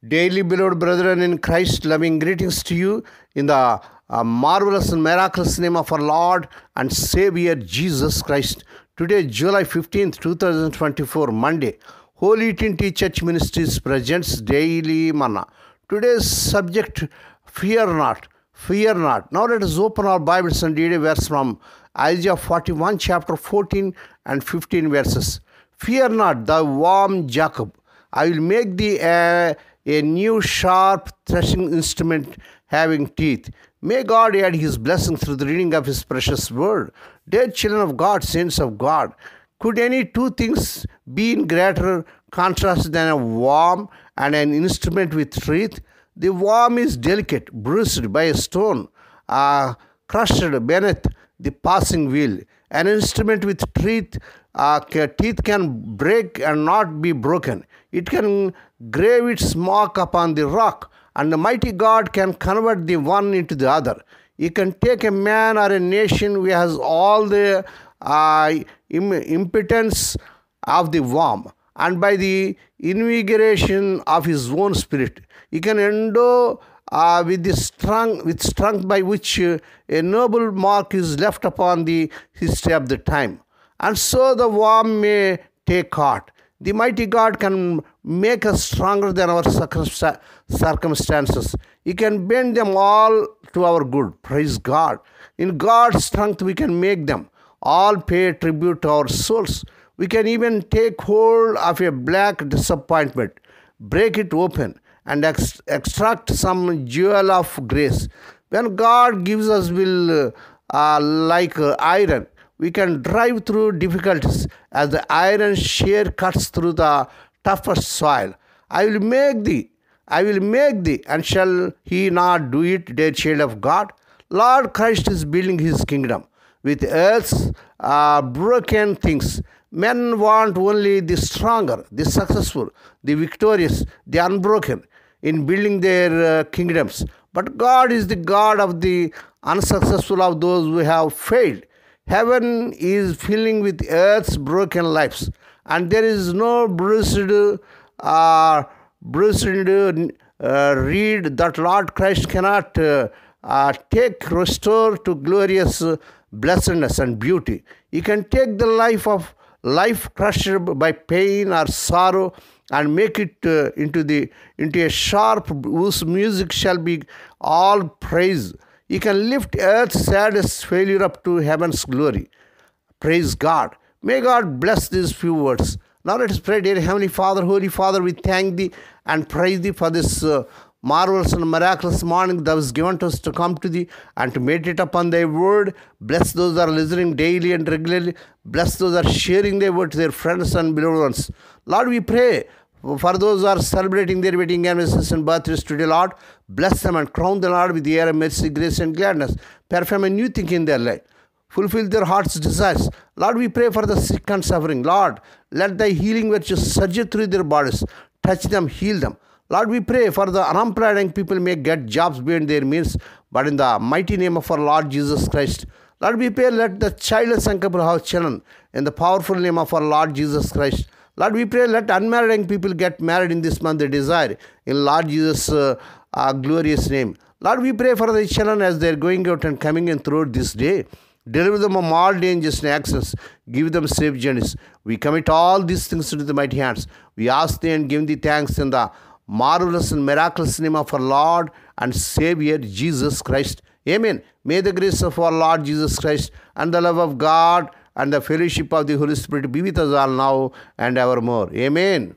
Daily, beloved brethren in Christ, loving greetings to you in the marvelous and miraculous name of our Lord and Savior Jesus Christ. Today, July 15th, 2024, Monday, Holy Trinity Church Ministries presents Daily Manna. Today's subject, fear not, fear not. Now let us open our Bibles and read a verse from Isaiah 41, chapter 14 and 15 verses. Fear not, thou worm Jacob. I will make thee a new sharp threshing instrument having teeth. May God add his blessing through the reading of his precious word. Dear children of God, saints of God, could any two things be in greater contrast than a worm and an instrument with teeth? The worm is delicate, bruised by a stone, crushed beneath the passing wheel. An instrument with teeth can break and not be broken. It can grave its mark upon the rock, and the mighty God can convert the one into the other. He can take a man or a nation who has all the impotence of the worm, and by the invigoration of his own spirit, he can endow with strength by which a noble mark is left upon the history of the time. And so the worm may take heart. The mighty God can make us stronger than our circumstances. He can bend them all to our good. Praise God. In God's strength, we can make them all pay tribute to our souls. We can even take hold of a black disappointment, break it open, and extract some jewel of grace. When God gives us will like iron, we can drive through difficulties as the iron shear cuts through the toughest soil. I will make thee, and shall he not do it, dear child of God? Lord Christ is building his kingdom with earth's broken things. Men want only the stronger, the successful, the victorious, the unbroken in building their kingdoms. But God is the God of the unsuccessful, of those who have failed. Heaven is filling with earth's broken lives, and there is no bruised reed that Lord Christ cannot restore to glorious blessedness and beauty. He can take the life crushed by pain or sorrow and make it into a sharp whose music shall be all praise. He can lift earth's saddest failure up to heaven's glory. Praise God. May God bless these few words. Now let us pray. Dear Heavenly Father, Holy Father, we thank thee and praise thee for this marvelous and miraculous morning that was given to us to come to thee and to meditate upon thy word. Bless those that are listening daily and regularly. Bless those that are sharing thy word to their friends and beloved ones. Lord, we pray for those who are celebrating their wedding anniversaries and birthdays today, Lord, bless them and crown them, Lord, with the air of mercy, grace, and gladness. Perform a new thing in their life. Fulfill their heart's desires. Lord, we pray for the sick and suffering. Lord, let thy healing virtue surge through their bodies. Touch them, heal them. Lord, we pray for the unemployed young people may get jobs beyond their means, but in the mighty name of our Lord Jesus Christ. Lord, we pray, let the childless young couple have children in the powerful name of our Lord Jesus Christ. Lord, we pray, let unmarried young people get married in this month they desire, in Lord Jesus' glorious name. Lord, we pray for the children as they are going out and coming in throughout this day. Deliver them from all dangers and accidents. Give them safe journeys. We commit all these things into the mighty hands. We ask thee and give thee thanks in the marvelous and miraculous name of our Lord and Savior Jesus Christ. Amen. May the grace of our Lord Jesus Christ and the love of God and the fellowship of the Holy Spirit be with us all now and evermore. Amen.